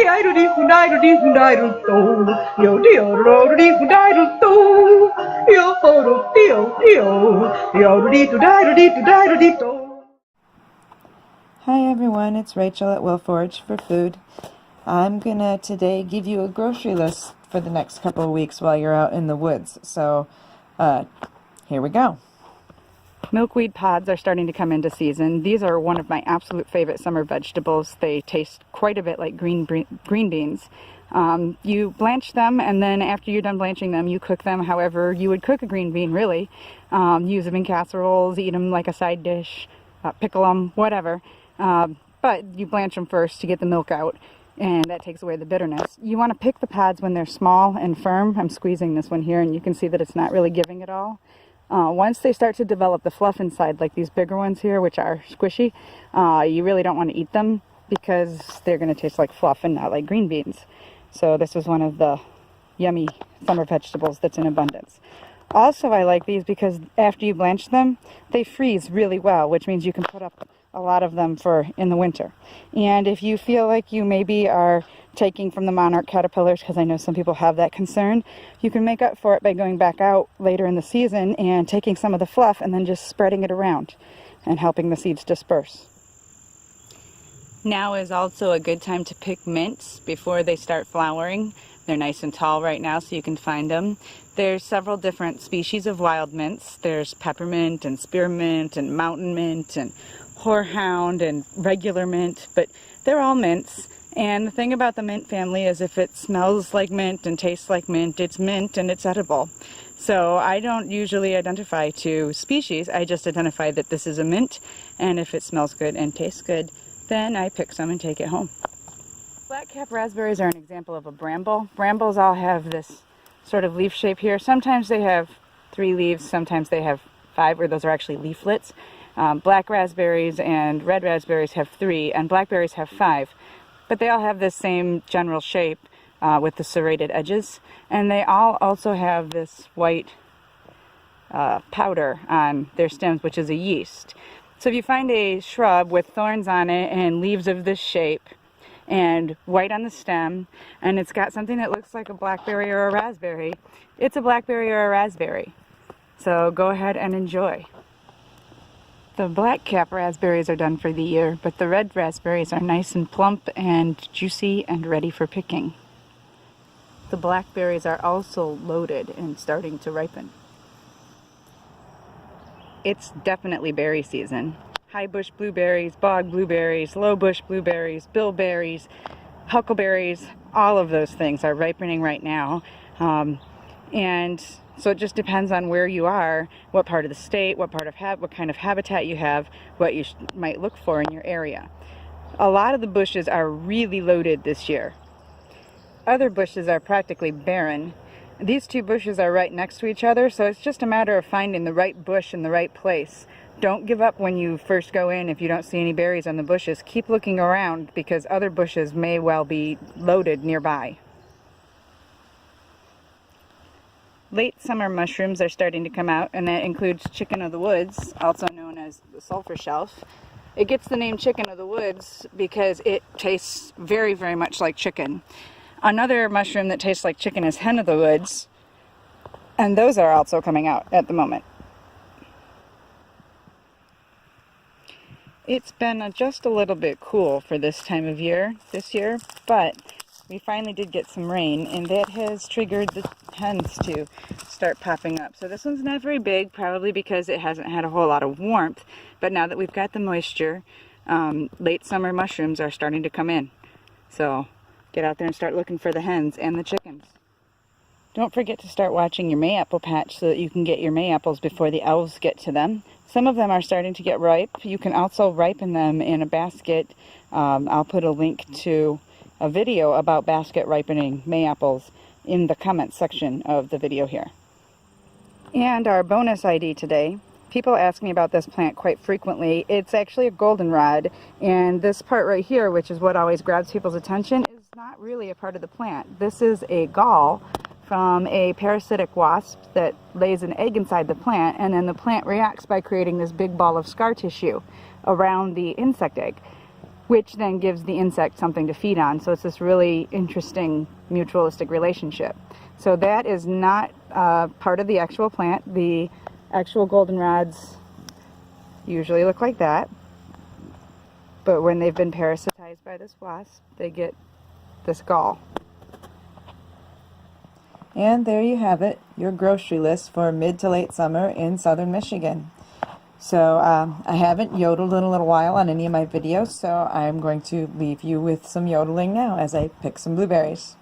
Hi everyone, it's Rachel at Will Forage for Food. I'm gonna today give you a grocery list for the next couple of weeks while you're out in the woods. So, here we go. Milkweed pods are starting to come into season. These are one of my absolute favorite summer vegetables. They taste quite a bit like green beans. You blanch them, and then after you're done blanching them, you cook them however you would cook a green bean, really. Use them in casseroles, eat them like a side dish, pickle them, whatever. But you blanch them first to get the milk out, and that takes away the bitterness. You want to pick the pods when they're small and firm. I'm squeezing this one here, and you can see that it's not really giving it all. Once they start to develop the fluff inside, like these bigger ones here, which are squishy, you really don't want to eat them because they're going to taste like fluff and not like green beans. So this is one of the yummy summer vegetables that's in abundance. Also, I like these because after you blanch them, they freeze really well, which means you can put up a lot of them for in the winter. And if you feel like you maybe are taking from the monarch caterpillars, because I know some people have that concern, you can make up for it by going back out later in the season and taking some of the fluff and then just spreading it around and helping the seeds disperse. Now is also a good time to pick mints before they start flowering. They're nice and tall right now, so you can find them. There's several different species of wild mints. There's peppermint and spearmint and mountain mint and horehound and regular mint, but they're all mints. And the thing about the mint family is if it smells like mint and tastes like mint, it's mint and it's edible. So I don't usually identify to species, I just identify that this is a mint, and if it smells good and tastes good, then I pick some and take it home. Black-cap raspberries are an example of a bramble. Brambles all have this sort of leaf shape here. Sometimes they have 3 leaves, sometimes they have 5, or those are actually leaflets. Black raspberries and red raspberries have 3, and blackberries have 5. But they all have this same general shape with the serrated edges. And they all also have this white powder on their stems, which is a yeast. So if you find a shrub with thorns on it and leaves of this shape and white on the stem, and it's got something that looks like a blackberry or a raspberry, it's a blackberry or a raspberry. So go ahead and enjoy. The black-cap raspberries are done for the year, but the red raspberries are nice and plump and juicy and ready for picking. The blackberries are also loaded and starting to ripen. It's definitely berry season. High bush blueberries, bog blueberries, low bush blueberries, bilberries, huckleberries, all of those things are ripening right now. And so it just depends on where you are, what part of the state, what kind of habitat you have, what you might look for in your area. A lot of the bushes are really loaded this year. Other bushes are practically barren. These 2 bushes are right next to each other, so it's just a matter of finding the right bush in the right place. Don't give up when you first go in if you don't see any berries on the bushes. Keep looking around because other bushes may well be loaded nearby. Late summer mushrooms are starting to come out, and that includes chicken of the woods, also known as the sulfur shelf. It gets the name chicken of the woods because it tastes very, very much like chicken. Another mushroom that tastes like chicken is hen of the woods, and those are also coming out at the moment. It's been just a little bit cool for this time of year this year, but we finally did get some rain, and that has triggered the hens to start popping up. So this one's not very big, probably because it hasn't had a whole lot of warmth, but now that we've got the moisture, late summer mushrooms are starting to come in. So get out there and start looking for the hens and the chickens. Don't forget to start watching your mayapple patch so that you can get your mayapples before the elves get to them. Some of them are starting to get ripe. You can also ripen them in a basket. I'll put a link to a video about basket ripening mayapples in the comments section of the video here. And our bonus ID today. People ask me about this plant quite frequently. It's actually a goldenrod, and this part right here, which is what always grabs people's attention, is not really a part of the plant. This is a gall from a parasitic wasp that lays an egg inside the plant, and then the plant reacts by creating this big ball of scar tissue around the insect egg. which then gives the insect something to feed on. So it's this really interesting mutualistic relationship. So that is not part of the actual plant. The actual goldenrods usually look like that. But when they've been parasitized by this wasp, they get this gall. And there you have it, your grocery list for mid to late summer in southern Michigan. So I haven't yodeled in a little while on any of my videos, so I'm going to leave you with some yodeling now as I pick some blueberries.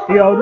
Yo,